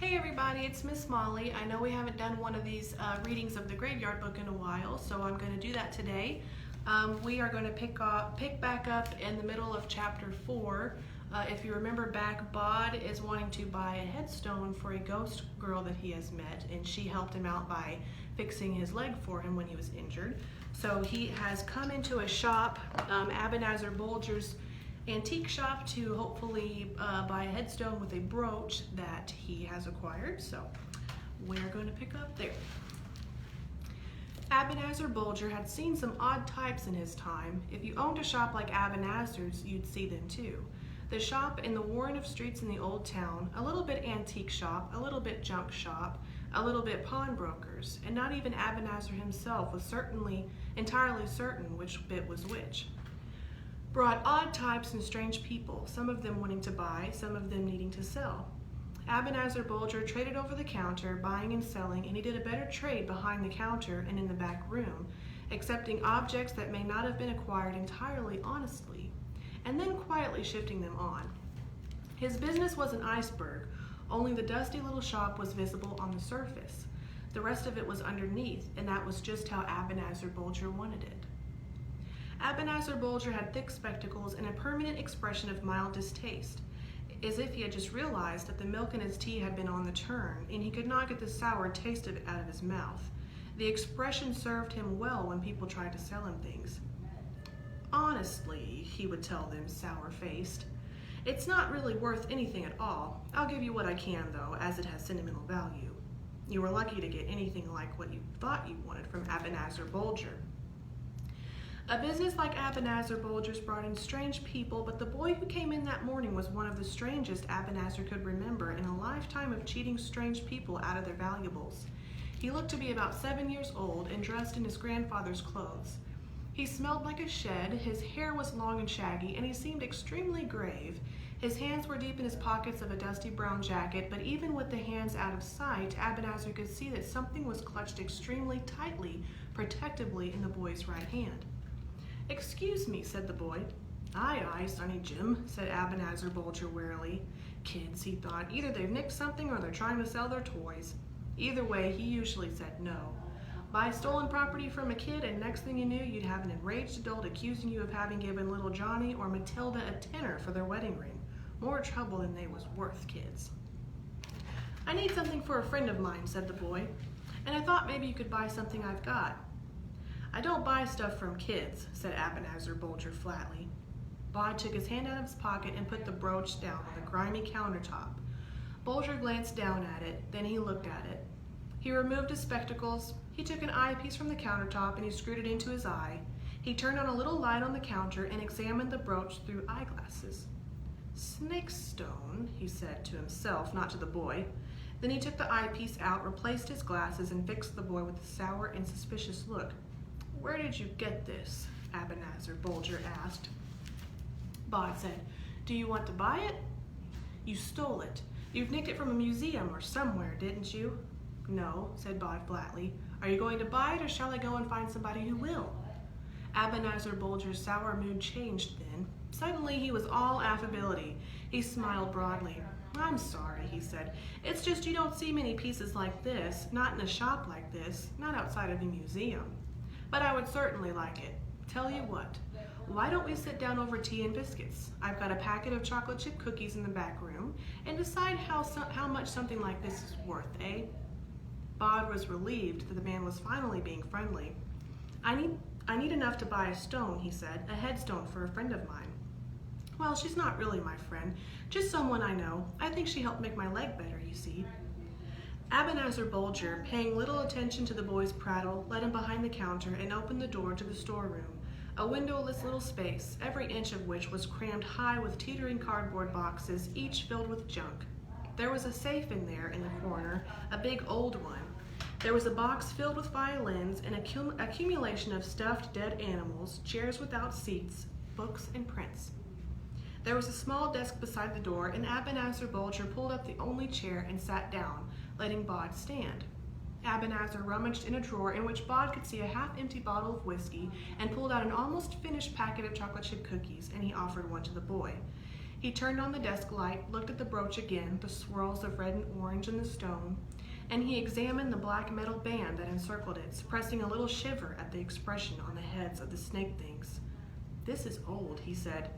Hey everybody, it's Miss Molly. I know we haven't done one of these readings of the Graveyard Book in a while, so I'm going to do that today. We are going to pick back up in the middle of chapter 4. If you remember back, Bod is wanting to buy a headstone for a ghost girl that he has met, and she helped him out by fixing his leg for him when he was injured. So he has come into a shop, Abanazer Bulger's antique shop, to hopefully buy a headstone with a brooch that he has acquired. So we're going to pick up there. Abanazer Bulger had seen some odd types in his time. If you owned a shop like Abanazer's, you'd see them too. The shop in the warren of streets in the old town, a little bit antique shop, a little bit junk shop, a little bit pawnbrokers, and not even Abanazer himself was entirely certain which bit was which. Brought odd types and strange people, some of them wanting to buy, some of them needing to sell. Abanazer Bulger traded over the counter, buying and selling, and he did a better trade behind the counter and in the back room, accepting objects that may not have been acquired entirely honestly, and then quietly shifting them on. His business was an iceberg, only the dusty little shop was visible on the surface. The rest of it was underneath, and that was just how Abanazer Bulger wanted it. Abanazer Bulger had thick spectacles and a permanent expression of mild distaste, as if he had just realized that the milk in his tea had been on the turn, and he could not get the sour taste of it out of his mouth. The expression served him well when people tried to sell him things. Honestly, he would tell them, sour-faced, it's not really worth anything at all. I'll give you what I can, though, as it has sentimental value. You were lucky to get anything like what you thought you wanted from Abanazer Bulger. A business like Abanazer Bulger's brought in strange people, but the boy who came in that morning was one of the strangest Abanazer could remember in a lifetime of cheating strange people out of their valuables. He looked to be about 7 years old and dressed in his grandfather's clothes. He smelled like a shed, his hair was long and shaggy, and he seemed extremely grave. His hands were deep in his pockets of a dusty brown jacket, but even with the hands out of sight, Abanazer could see that something was clutched extremely tightly, protectively in the boy's right hand. "Excuse me," said the boy. Aye, Sonny Jim," said Abanazer Bulger wearily. Kids, he thought, either they've nicked something or they're trying to sell their toys. Either way, he usually said no. Buy stolen property from a kid, and next thing you knew, you'd have an enraged adult accusing you of having given little Johnny or Matilda a tenner for their wedding ring. More trouble than they was worth, kids. "I need something for a friend of mine," said the boy, "and I thought maybe you could buy something I've got." "I don't buy stuff from kids," said Abanazer Bulger flatly. Bod took his hand out of his pocket and put the brooch down on the grimy countertop. Bulger glanced down at it, then he looked at it. He removed his spectacles, he took an eyepiece from the countertop and he screwed it into his eye. He turned on a little light on the counter and examined the brooch through eyeglasses. "Snake stone," he said to himself, not to the boy. Then he took the eyepiece out, replaced his glasses, and fixed the boy with a sour and suspicious look. "Where did you get this?" Abanazer Bulger asked. Bod said, "Do you want to buy it?" "You stole it. You've nicked it from a museum or somewhere, didn't you?" "No," said Bod flatly. "Are you going to buy it, or shall I go and find somebody who will?" Abanazer Bulger's sour mood changed then. Suddenly he was all affability. He smiled broadly. "I'm sorry," he said. "It's just you don't see many pieces like this, not in a shop like this, not outside of a museum. But I would certainly like it. Tell you what, why don't we sit down over tea and biscuits? I've got a packet of chocolate chip cookies in the back room, and decide how much something like this is worth, eh?" Bod was relieved that the man was finally being friendly. I need enough to buy a stone," he said, "a headstone for a friend of mine." "Well, she's not really my friend, just someone I know. I think she helped make my leg better, you see." Abanazer Bulger, paying little attention to the boy's prattle, led him behind the counter and opened the door to the storeroom, a windowless little space, every inch of which was crammed high with teetering cardboard boxes, each filled with junk. There was a safe in there in the corner, a big old one. There was a box filled with violins, an accumulation of stuffed dead animals, chairs without seats, books and prints. There was a small desk beside the door, and Abanazer Bulger pulled up the only chair and sat down, letting Bod stand. Abanazer rummaged in a drawer in which Bod could see a half-empty bottle of whiskey and pulled out an almost finished packet of chocolate chip cookies, and he offered one to the boy. He turned on the desk light, looked at the brooch again, the swirls of red and orange in the stone, and he examined the black metal band that encircled it, suppressing a little shiver at the expression on the heads of the snake things. "This is old," he said.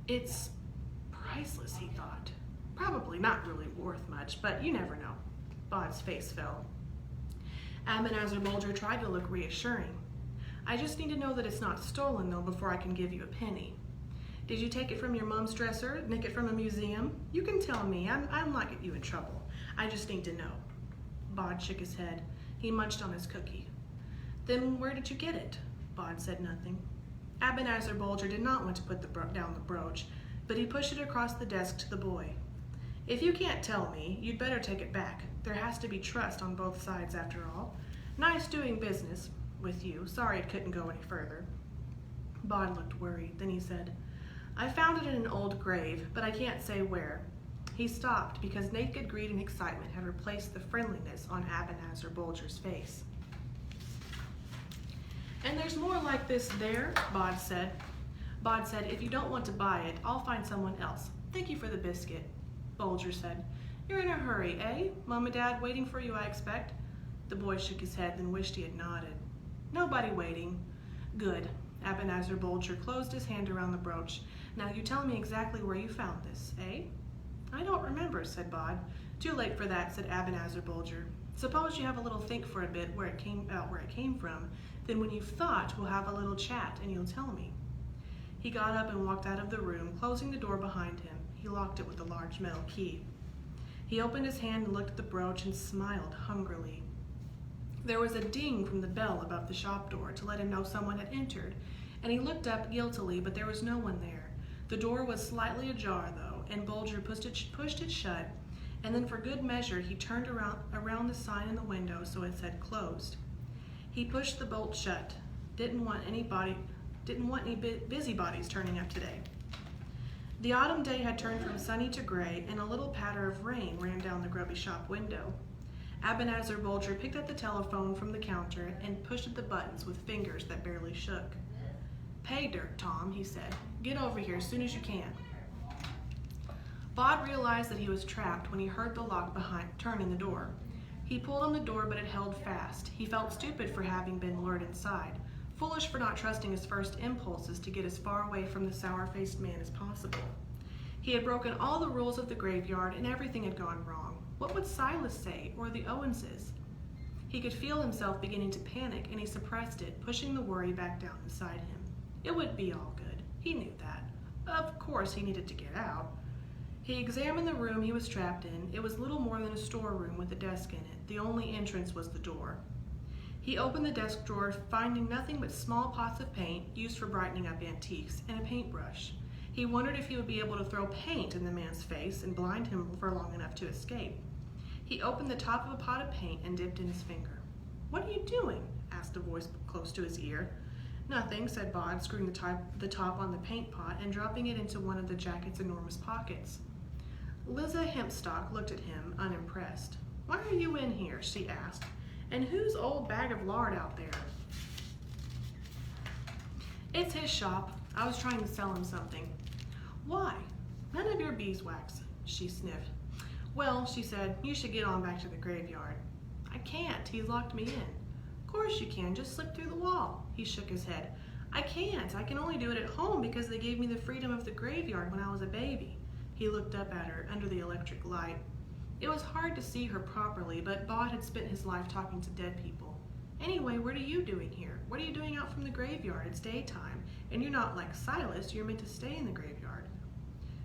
"It's priceless," he thought. "Probably not really worth much, but you never know." Bod's face fell. Abanazer Bolger tried to look reassuring. "I just need to know that it's not stolen, though, before I can give you a penny. Did you take it from your mom's dresser, nick it from a museum? You can tell me. I'm not get you in trouble. I just need to know." Bod shook his head. He munched on his cookie. "Then where did you get it?" Bod said nothing. Abanazer Bolger did not want to put down the brooch, but he pushed it across the desk to the boy. "If you can't tell me, you'd better take it back. There has to be trust on both sides, after all. Nice doing business with you. Sorry it couldn't go any further." Bod looked worried. Then he said, "I found it in an old grave, but I can't say where." He stopped because naked greed and excitement had replaced the friendliness on Abanazer Bolger's face. "And there's more like this there," Bod said. Bod said, "If you don't want to buy it, I'll find someone else. Thank you for the biscuit." Bolger said, "You're in a hurry, eh? Mom and Dad waiting for you, I expect?" The boy shook his head, then wished he had nodded. "Nobody waiting." "Good." Abanazer Bolger closed his hand around the brooch. "Now you tell me exactly where you found this, eh?" "I don't remember," said Bod. "Too late for that," said Abanazer Bolger. "Suppose you have a little think for a bit where it came from. Then when you've thought, we'll have a little chat and you'll tell me." He got up and walked out of the room, closing the door behind him. He locked it with a large metal key. He opened his hand and looked at the brooch and smiled hungrily. There was a ding from the bell above the shop door to let him know someone had entered, and he looked up guiltily, but there was no one there. The door was slightly ajar, though, and Bolger pushed it shut, and then for good measure he turned around the sign in the window so it said closed. He pushed the bolt shut. Didn't want any busybodies turning up today. The autumn day had turned from sunny to gray, and a little patter of rain ran down the grubby shop window. Abanazer Bolger picked up the telephone from the counter and pushed at the buttons with fingers that barely shook. "Pay dirt, Tom," he said. "Get over here as soon as you can." Bod realized that he was trapped when he heard the lock turn in the door. He pulled on the door, but it held fast. He felt stupid for having been lured inside, foolish for not trusting his first impulses to get as far away from the sour-faced man as possible. He had broken all the rules of the graveyard, and everything had gone wrong. What would Silas say, or the Owenses? He could feel himself beginning to panic, and he suppressed it, pushing the worry back down inside him. It would be all good. He knew that. Of course he needed to get out. He examined the room he was trapped in. It was little more than a storeroom with a desk in it. The only entrance was the door. He opened the desk drawer, finding nothing but small pots of paint used for brightening up antiques and a paintbrush. He wondered if he would be able to throw paint in the man's face and blind him for long enough to escape. He opened the top of a pot of paint and dipped in his finger. "What are you doing?" asked a voice close to his ear. "Nothing," said Bod, screwing the top on the paint pot and dropping it into one of the jacket's enormous pockets. Liza Hempstock looked at him, unimpressed. "Why are you in here?" she asked. "And whose old bag of lard out there?" "It's his shop. I was trying to sell him something." "Why?" "None of your beeswax," she sniffed. "Well," she said, "you should get on back to the graveyard." "I can't. He's locked me in." "Of course you can. Just slip through the wall." He shook his head. "I can't. I can only do it at home because they gave me the freedom of the graveyard when I was a baby." He looked up at her under the electric light. It was hard to see her properly, but Bod had spent his life talking to dead people. "Anyway, what are you doing here? What are you doing out from the graveyard? It's daytime, and you're not like Silas. You're meant to stay in the graveyard."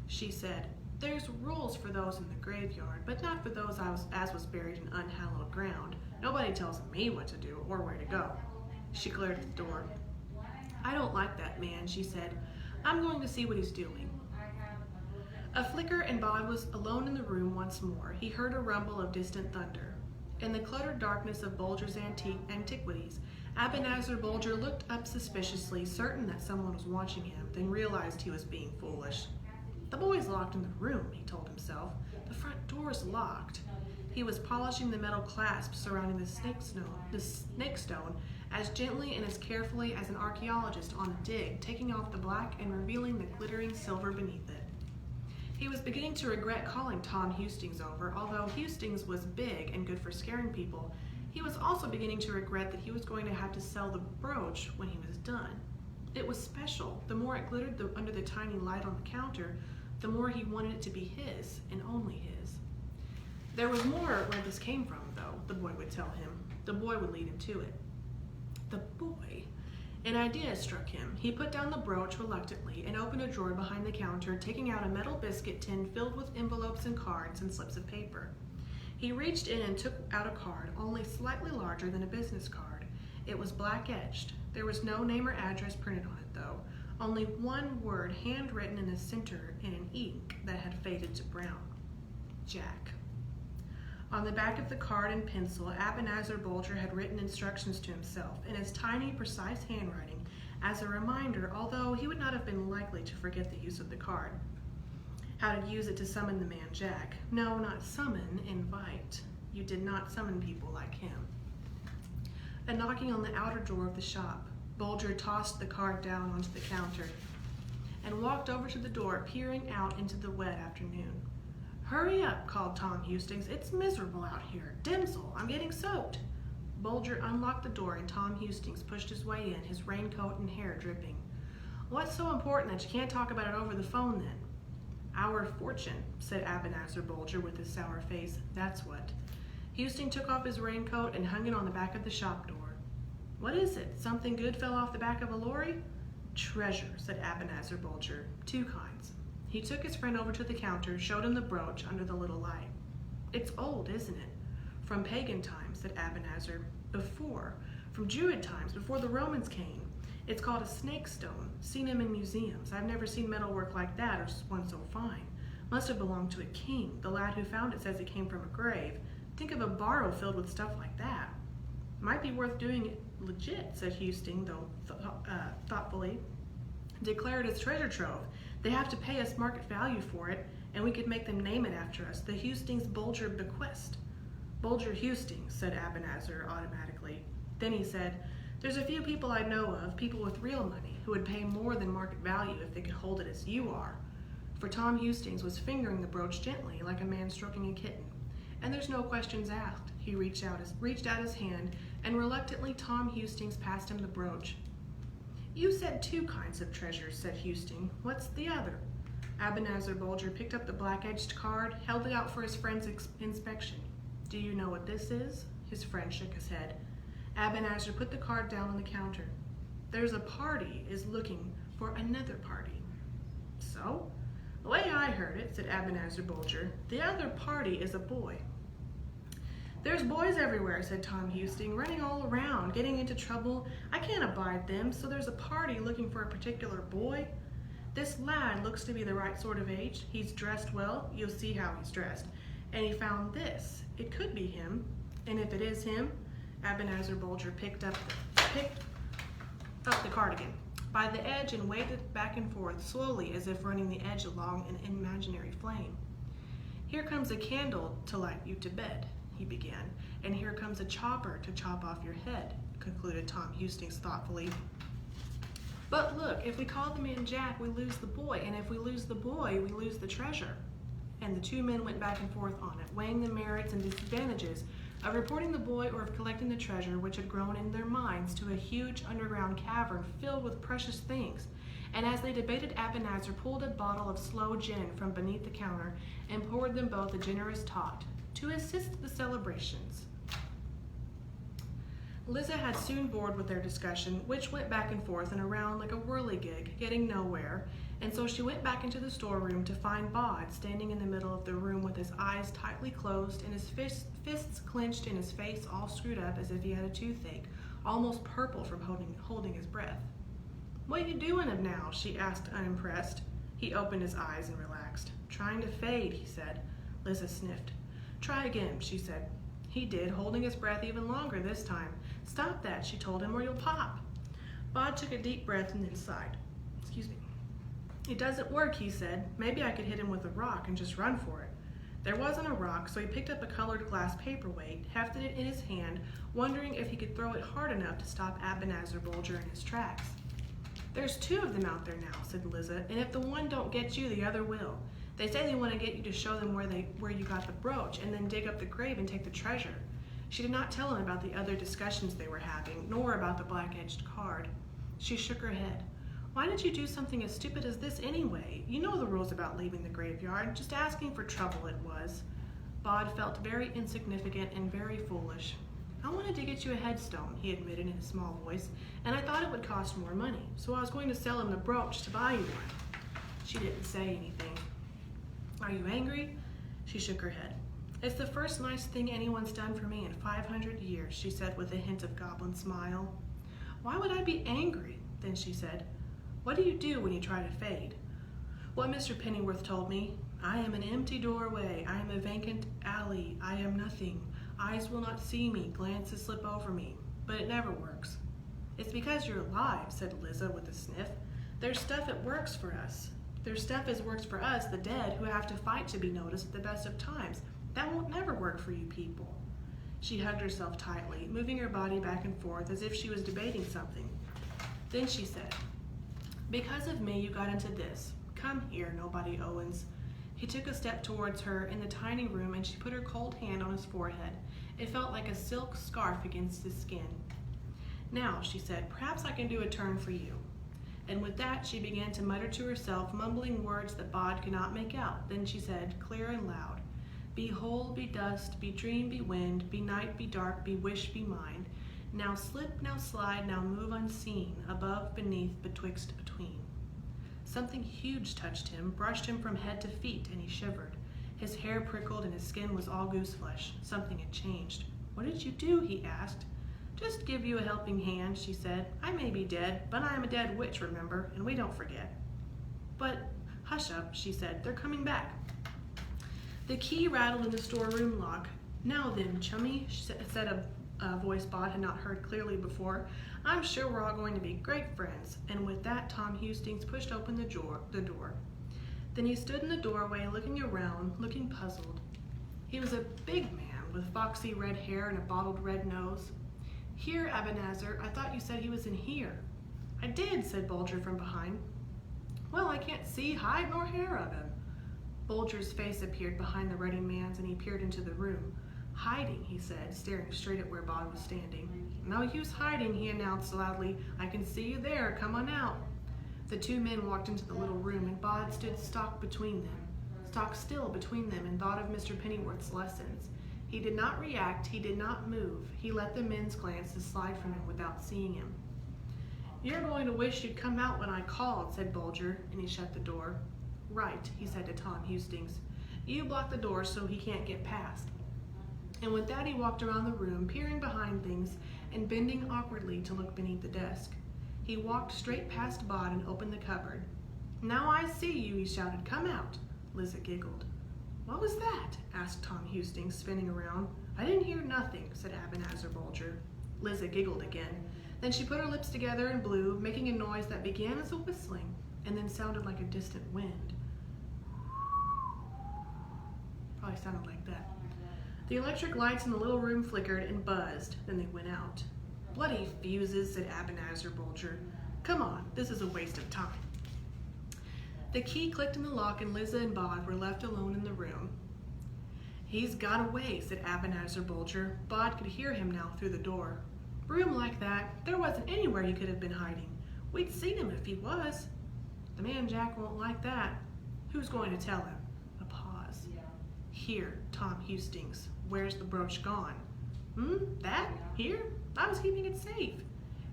She said, "There's rules for those in the graveyard, but not for those as was buried in unhallowed ground. Nobody tells me what to do or where to go." She glared at the door. "I don't like that man," she said. "I'm going to see what he's doing." A flicker and Bod was alone in the room once more. He heard a rumble of distant thunder. In the cluttered darkness of Bolger's antiquities, Abanazer Bolger looked up suspiciously, certain that someone was watching him, then realized he was being foolish. "The boy's locked in the room," he told himself. "The front door's locked." He was polishing the metal clasps surrounding the snake stone as gently and as carefully as an archaeologist on a dig, taking off the black and revealing the glittering silver beneath it. He was beginning to regret calling Tom Hustings over. Although Hustings was big and good for scaring people, he was also beginning to regret that he was going to have to sell the brooch when he was done. It was special. The more it glittered under the tiny light on the counter, the more he wanted it to be his, and only his. There was more where this came from, though, the boy would tell him. The boy would lead him to it. The boy. An idea struck him. He put down the brooch reluctantly and opened a drawer behind the counter, taking out a metal biscuit tin filled with envelopes and cards and slips of paper. He reached in and took out a card, only slightly larger than a business card. It was black-edged. There was no name or address printed on it, though. Only one word handwritten in the center in an ink that had faded to brown. Jack. On the back of the card in pencil, Abanazer Bolger had written instructions to himself in his tiny, precise handwriting as a reminder, although he would not have been likely to forget the use of the card. How to use it to summon the man Jack. No, not summon, invite. You did not summon people like him. A knocking on the outer door of the shop. Bolger tossed the card down onto the counter and walked over to the door, peering out into the wet afternoon. "Hurry up," called Tom Hustings. "It's miserable out here. Dimsel, I'm getting soaked." Bolger unlocked the door and Tom Hustings pushed his way in, his raincoat and hair dripping. "What's so important that you can't talk about it over the phone then?" "Our fortune," said Abanazer Bolger with his sour face. "That's what." Hustings took off his raincoat and hung it on the back of the shop door. "What is it? Something good fell off the back of a lorry?" "Treasure," said Abanazer Bolger. "Two kinds." He took his friend over to the counter, showed him the brooch under the little light. "It's old, isn't it?" "From pagan times," said Abanazer. From Druid times, before the Romans came. It's called a snake stone. Seen them in museums. I've never seen metalwork like that or one so fine. Must have belonged to a king. The lad who found it says it came from a grave. Think of a barrow filled with stuff like that." "Might be worth doing it legit," said Hustings, though thoughtfully. "Declare it as treasure trove. They have to pay us market value for it, and we could make them name it after us, the Hustings Bolger Bequest." "Bolger Hustings," said Abanazer automatically. Then he said, "There's a few people I know of, people with real money, who would pay more than market value if they could hold it as you are." For Tom Hustings was fingering the brooch gently, like a man stroking a kitten. And there's no questions asked. He reached out his hand, and reluctantly Tom Hustings passed him the brooch. "You said two kinds of treasures," said Hustings. "What's the other?" Abanazer Bolger picked up the black-edged card, held it out for his friend's inspection. "Do you know what this is?" His friend shook his head. Abanazer put the card down on the counter. "There's a party is looking for another party." "So?" "The way I heard it," said Abanazer Bolger, "the other party is a boy." "There's boys everywhere," said Tom Hustings, "running all around, getting into trouble. I can't abide them, so there's a party looking for a particular boy. This lad looks to be the right sort of age. He's dressed well. You'll see how he's dressed. And he found this. It could be him. And if it is him," Abanazer Bolger picked up the cardigan by the edge and waved it back and forth slowly as if running the edge along an imaginary flame. "Here comes a candle to light you to bed," he began, "and here comes a chopper to chop off your head," concluded Tom Hustings thoughtfully. "But look, if we call the man Jack, we lose the boy, and if we lose the boy, we lose the treasure." And the two men went back and forth on it, weighing the merits and disadvantages of reporting the boy or of collecting the treasure, which had grown in their minds to a huge underground cavern filled with precious things. And as they debated, Abanazer pulled a bottle of sloe gin from beneath the counter and poured them both a generous tot to assist the celebrations. Liza had soon bored with their discussion, which went back and forth and around like a whirligig, getting nowhere, and so she went back into the storeroom to find Bod standing in the middle of the room with his eyes tightly closed and his fists clenched and his face all screwed up as if he had a toothache, almost purple from holding his breath. "What you doing of now?" she asked, unimpressed. He opened his eyes and relaxed. "Trying to fade," he said. Liza sniffed. "Try again," she said. He did, holding his breath even longer this time. "Stop that," she told him, "or you'll pop." Bod took a deep breath and then sighed. "Excuse me." "It doesn't work," he said. "Maybe I could hit him with a rock and just run for it." There wasn't a rock, so he picked up a colored glass paperweight, hefted it in his hand, wondering if he could throw it hard enough to stop Abanazer Bolger in his tracks. "There's two of them out there now," said Liza, "and if the one don't get you, the other will. They say they want to get you to show them where you got the brooch and then dig up the grave and take the treasure. She did not tell him about the other discussions they were having, nor about the black-edged card. She shook her head. Why did you do something as stupid as this anyway? You know the rules about leaving the graveyard. Just asking for trouble it was. Bod felt very insignificant and very foolish. I wanted to get you a headstone, he admitted in a small voice, and I thought it would cost more money, so I was going to sell him the brooch to buy you one. She didn't say anything. Are you angry? She shook her head. It's the first nice thing anyone's done for me in 500 years, she said with a hint of goblin smile. Why would I be angry? Then she said, what do you do when you try to fade? What Mr. Pennyworth told me. I am an empty doorway. I am a vacant alley. I am nothing. Eyes will not see me. Glances slip over me. But it never works. It's because you're alive, said Liza with a sniff. There's stuff that works for us. There's stuff as works for us, the dead, who have to fight to be noticed at the best of times. That won't never work for you people. She hugged herself tightly, moving her body back and forth as if she was debating something. Then she said, because of me, you got into this. Come here, Nobody Owens. He took a step towards her in the tiny room and she put her cold hand on his forehead. It felt like a silk scarf against his skin. Now, she said, perhaps I can do a turn for you. And with that, she began to mutter to herself, mumbling words that Bod could not make out. Then she said, clear and loud, be whole, be dust, be dream, be wind, be night, be dark, be wish, be mind. Now slip, now slide, now move unseen, above, beneath, betwixt, between. Something huge touched him, brushed him from head to feet, and he shivered. His hair prickled and his skin was all goose flesh. Something had changed. What did you do? He asked. Just give you a helping hand, she said. I may be dead, but I am a dead witch, remember, and we don't forget. But hush up, she said. They're coming back. The key rattled in the storeroom lock. Now then, chummy, said a voice Bod had not heard clearly before. I'm sure we're all going to be great friends. And with that, Tom Hustings pushed open the door. Then he stood in the doorway, looking around, looking puzzled. He was a big man with foxy red hair and a bottled red nose. Here, Abanazer, I thought you said he was in here. I did, said Bulger from behind. Well, I can't see hide nor hair of him. Bulger's face appeared behind the ruddy man's and he peered into the room. Hiding, he said, staring straight at where Bod was standing. No use hiding, he announced loudly. I can see you there. Come on out. The two men walked into the little room and Bod stood stock still between them and thought of Mr. Pennyworth's lessons. He did not react, he did not move. He let the men's glances slide from him without seeing him. You're going to wish you'd come out when I called, said Bulger, and he shut the door. Right, he said to Tom Hustings. You block the door so he can't get past. And with that he walked around the room, peering behind things and bending awkwardly to look beneath the desk. He walked straight past Bod and opened the cupboard. Now I see you, he shouted. Come out. Liza giggled. What was that? Asked Tom Hustings, spinning around. I didn't hear nothing, said Abanazer Bulger. Liza giggled again. Then she put her lips together and blew, making a noise that began as a whistling and then sounded like a distant wind. Probably sounded like that. The electric lights in the little room flickered and buzzed, then they went out. Bloody fuses, said Abanazer Bulger. Come on, this is a waste of time. The key clicked in the lock and Liza and Bod were left alone in the room. He's got away, said Abanazer Bulger. Bod could hear him now through the door. Room like that, there wasn't anywhere he could have been hiding. We'd seen him if he was. The man Jack won't like that. Who's going to tell him? A pause. Here, Tom Hustings. Where's the brooch gone? That? Here? I was keeping it safe.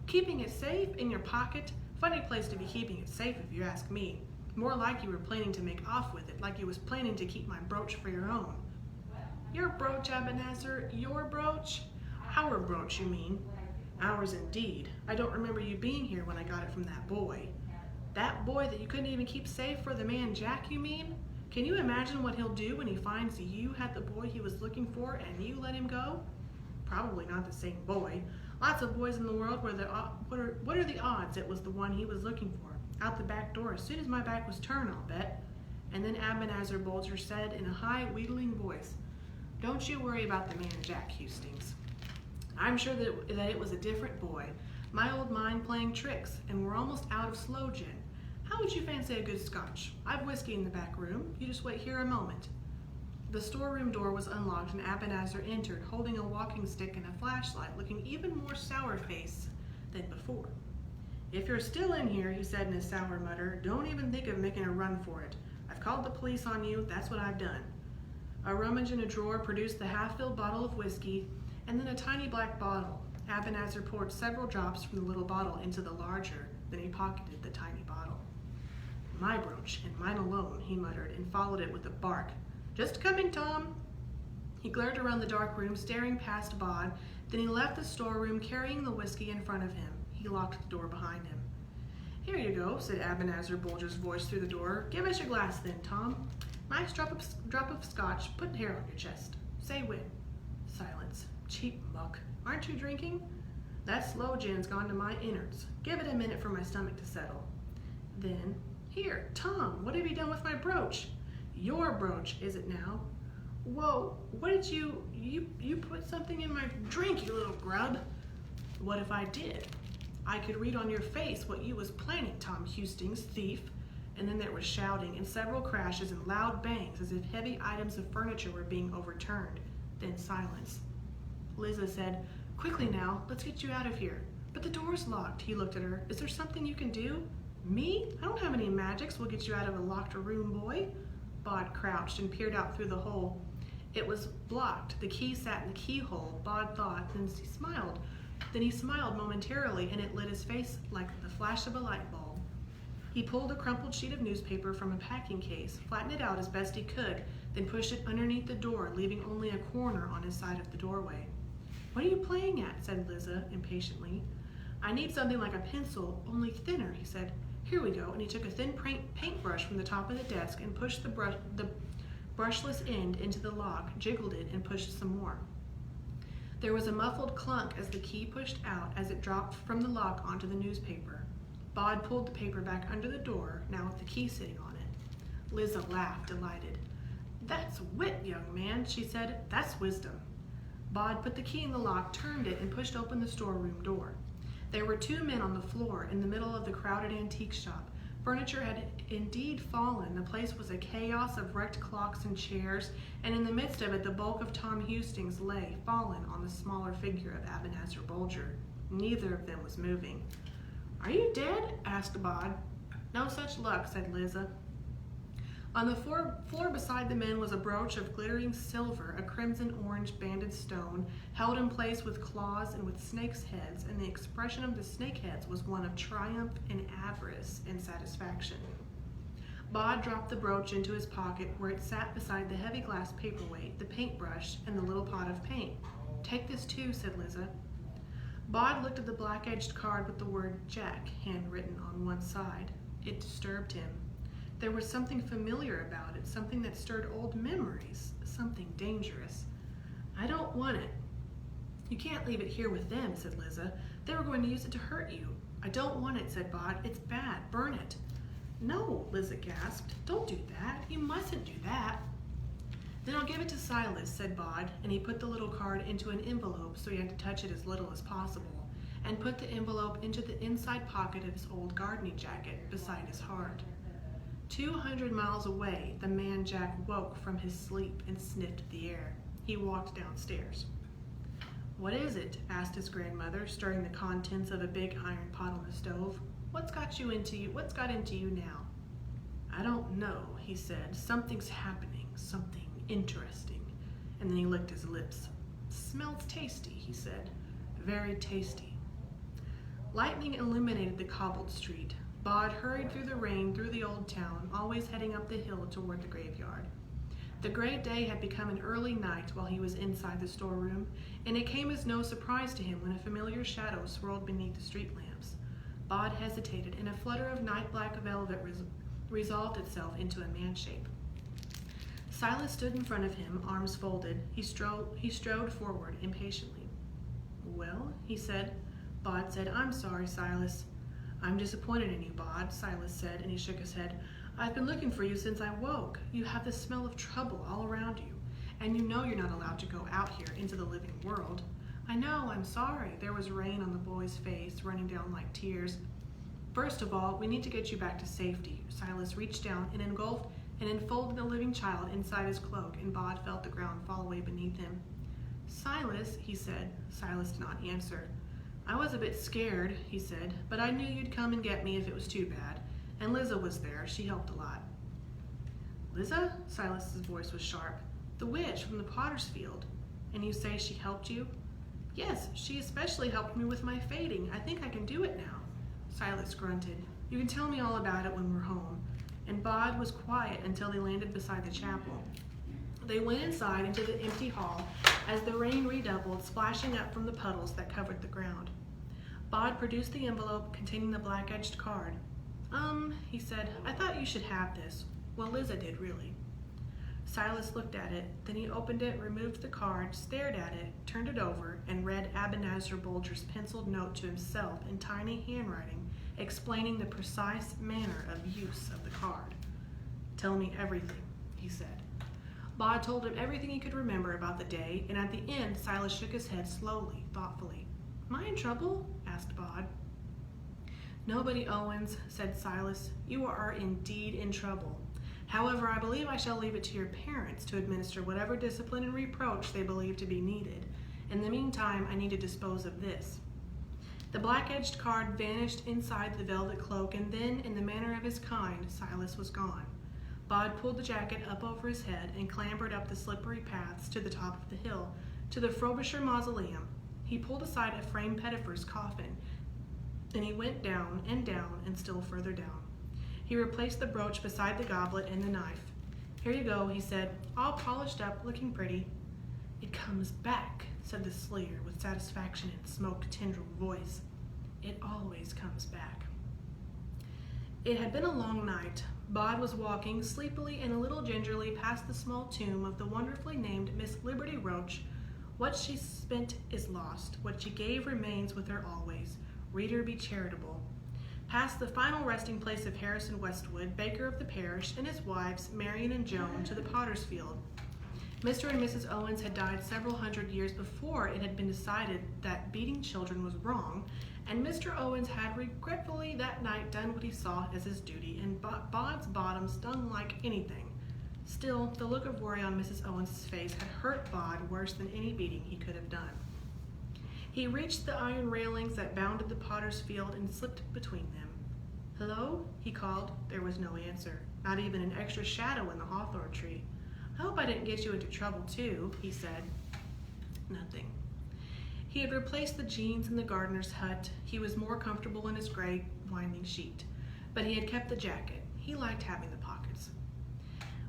Keeping it safe? In your pocket? Funny place to be keeping it safe if you ask me. More like you were planning to make off with it, like you was planning to keep my brooch for your own. Your brooch, Abanazer? Your brooch? Our brooch, you mean? Ours indeed. I don't remember you being here when I got it from that boy. That boy that you couldn't even keep safe for the man Jack, you mean? Can you imagine what he'll do when he finds you had the boy he was looking for and you let him go? Probably not the same boy. Lots of boys in the world where what are the odds it was the one he was looking for? Out the back door as soon as my back was turned, I'll bet. And then Abanazer Bulger said in a high, wheedling voice, Don't you worry about the man Jack, Hustings. I'm sure that it was a different boy. My old mind playing tricks, and we're almost out of slow gin. How would you fancy a good scotch? I've whiskey in the back room. You just wait here a moment. The storeroom door was unlocked and Abanazer entered, holding a walking stick and a flashlight, looking even more sour-faced than before. If you're still in here, he said in a sour mutter, don't even think of making a run for it. I've called the police on you, that's what I've done. A rummage in a drawer produced the half-filled bottle of whiskey and then a tiny black bottle. Abanazer poured several drops from the little bottle into the larger, then he pocketed the tiny bottle. My brooch, and mine alone, he muttered, and followed it with a bark. Just coming, Tom. He glared around the dark room, staring past Bod, then he left the storeroom, carrying the whiskey in front of him. He locked the door behind him. Here you go, said Abanazer Bulger's voice through the door. Give us your glass then, Tom. Nice drop of scotch, put hair on your chest. Say when. Silence. Cheap muck. Aren't you drinking? That slow gin's gone to my innards. Give it a minute for my stomach to settle. Then, here, Tom, what have you done with my brooch? Your brooch, is it now? Whoa, what did you put something in my drink, you little grub? What if I did? I could read on your face what you was planning, Tom Hustings, thief. And then there was shouting and several crashes and loud bangs as if heavy items of furniture were being overturned. Then silence. Liza said, quickly now, let's get you out of here. But the door's locked, he looked at her. Is there something you can do? Me? I don't have any magics will get you out of a locked room, boy. Bod crouched and peered out through the hole. It was blocked. The key sat in the keyhole, Bod thought, then he smiled. Then he smiled momentarily, and it lit his face like the flash of a light bulb. He pulled a crumpled sheet of newspaper from a packing case, flattened it out as best he could, then pushed it underneath the door, leaving only a corner on his side of the doorway. What are you playing at? Said Liza impatiently. I need something like a pencil, only thinner, he said. Here we go, and he took a thin paintbrush from the top of the desk and pushed the brushless end into the lock, jiggled it, and pushed some more. There was a muffled clunk as the key pushed out as it dropped from the lock onto the newspaper. Bod pulled the paper back under the door, now with the key sitting on it. Liza laughed, delighted. That's wit, young man, she said. That's wisdom. Bod put the key in the lock, turned it, and pushed open the storeroom door. There were two men on the floor in the middle of the crowded antique shop. Furniture had indeed fallen. The place was a chaos of wrecked clocks and chairs, and in the midst of it the bulk of Tom Hustings lay, fallen on the smaller figure of Abanazer Bulger. Neither of them was moving. Are you dead? Asked Bod. No such luck, said Liza. On the floor beside the men was a brooch of glittering silver, a crimson-orange banded stone, held in place with claws and with snakes' heads, and the expression of the snake heads was one of triumph and avarice and satisfaction. Bod dropped the brooch into his pocket, where it sat beside the heavy glass paperweight, the paintbrush, and the little pot of paint. Take this too, said Liza. Bod looked at the black-edged card with the word Jack handwritten on one side. It disturbed him. There was something familiar about it, something that stirred old memories, something dangerous. I don't want it. You can't leave it here with them, said Liza. They were going to use it to hurt you. I don't want it, said Bod. It's bad. Burn it. No, Liza gasped. Don't do that. You mustn't do that. Then I'll give it to Silas, said Bod, and he put the little card into an envelope so he had to touch it as little as possible, and put the envelope into the inside pocket of his old gardening jacket beside his heart. 200 miles away, the man Jack woke from his sleep and sniffed the air. He walked downstairs. What is it? Asked his grandmother, stirring the contents of a big iron pot on the stove. What's got into you now? I don't know, he said. Something's happening, something interesting. And then he licked his lips. Smells tasty, he said. Very tasty. Lightning illuminated the cobbled street. Bod hurried through the rain, through the old town, always heading up the hill toward the graveyard. The gray day had become an early night while he was inside the storeroom, and it came as no surprise to him when a familiar shadow swirled beneath the street lamps. Bod hesitated, and a flutter of night-black velvet resolved itself into a man shape. Silas stood in front of him, arms folded. He strode forward impatiently. Well, he said. Bod said, I'm sorry, Silas. I'm disappointed in you, Bod, Silas said, and he shook his head. I've been looking for you since I woke. You have the smell of trouble all around you, and you know you're not allowed to go out here into the living world. I know, I'm sorry. There was rain on the boy's face, running down like tears. First of all, we need to get you back to safety. Silas reached down and engulfed and enfolded the living child inside his cloak, and Bod felt the ground fall away beneath him. Silas, he said. Silas did not answer. I was a bit scared, he said, but I knew you'd come and get me if it was too bad. And Liza was there. She helped a lot. Liza? Silas's voice was sharp. The witch from the potter's field. And you say she helped you? Yes, she especially helped me with my fading. I think I can do it now. Silas grunted. You can tell me all about it when we're home. And Bod was quiet until they landed beside the chapel. They went inside into the empty hall as the rain redoubled, splashing up from the puddles that covered the ground. Bod produced the envelope containing the black-edged card. He said, I thought you should have this. Well, Liza did, really. Silas looked at it, then he opened it, removed the card, stared at it, turned it over, and read Abanazer Bulger's penciled note to himself in tiny handwriting, explaining the precise manner of use of the card. Tell me everything, he said. Bod told him everything he could remember about the day, and at the end, Silas shook his head slowly, thoughtfully. Am I in trouble? Asked Bod. Nobody, Owens, said Silas. You are indeed in trouble. However, I believe I shall leave it to your parents to administer whatever discipline and reproach they believe to be needed. In the meantime, I need to dispose of this. The black-edged card vanished inside the velvet cloak, and then, in the manner of his kind, Silas was gone. Bod pulled the jacket up over his head and clambered up the slippery paths to the top of the hill, to the Frobisher mausoleum. He pulled aside a framed Pettifer's coffin, and he went down and still further down. He replaced the brooch beside the goblet and the knife. Here you go, he said, all polished up, looking pretty. It comes back, said the slayer with satisfaction in smoke-tendrilled voice. It always comes back. It had been a long night. Bod was walking sleepily and a little gingerly past the small tomb of the wonderfully named Miss Liberty Roach. What she spent is lost. What she gave remains with her always. Reader, be charitable. Past the final resting place of Harrison Westwood, baker of the parish, and his wives, Marion and Joan, to the potter's field. Mr. and Mrs. Owens had died several hundred years before it had been decided that beating children was wrong, and Mr. Owens had regretfully that night done what he saw as his duty, and Bod's bottom stung like anything. Still, the look of worry on Mrs. Owens' face had hurt Bod worse than any beating he could have done. He reached the iron railings that bounded the potter's field and slipped between them. Hello? He called. There was no answer, not even an extra shadow in the hawthorn tree. I hope I didn't get you into trouble too, he said. Nothing. He had replaced the jeans in the gardener's hut. He was more comfortable in his gray winding sheet, but he had kept the jacket. He liked having the pockets.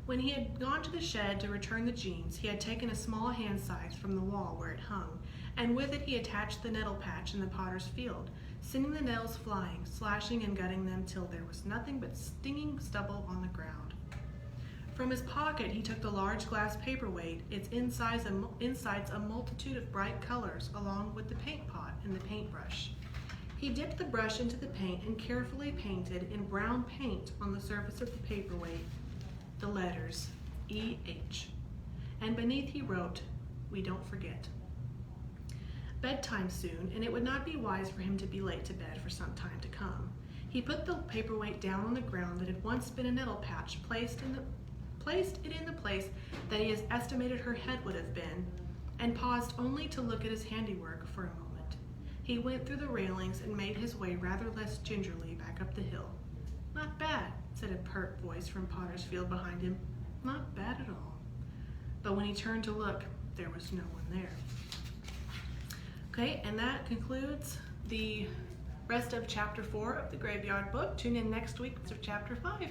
When he had gone to the shed to return the jeans, he had taken a small hand scythe from the wall where it hung, and with it he attached the nettle patch in the potter's field, sending the nettles flying, slashing and gutting them till there was nothing but stinging stubble on the ground. From his pocket he took the large glass paperweight, its insides a multitude of bright colors, along with the paint pot and the paintbrush. He dipped the brush into the paint and carefully painted in brown paint on the surface of the paperweight the letters E.H. And beneath he wrote, "We don't forget." Bedtime soon, and it would not be wise for him to be late to bed for some time to come. He put the paperweight down on the ground that had once been a nettle patch, placed it in the place that he has estimated her head would have been, and paused only to look at his handiwork for a moment. He went through the railings and made his way rather less gingerly back up the hill. Not bad, said a pert voice from Potter's Field behind him. Not bad at all. But when he turned to look, there was no one there. Okay, and that concludes the rest of Chapter 4 of the Graveyard Book. Tune in next week for Chapter 5.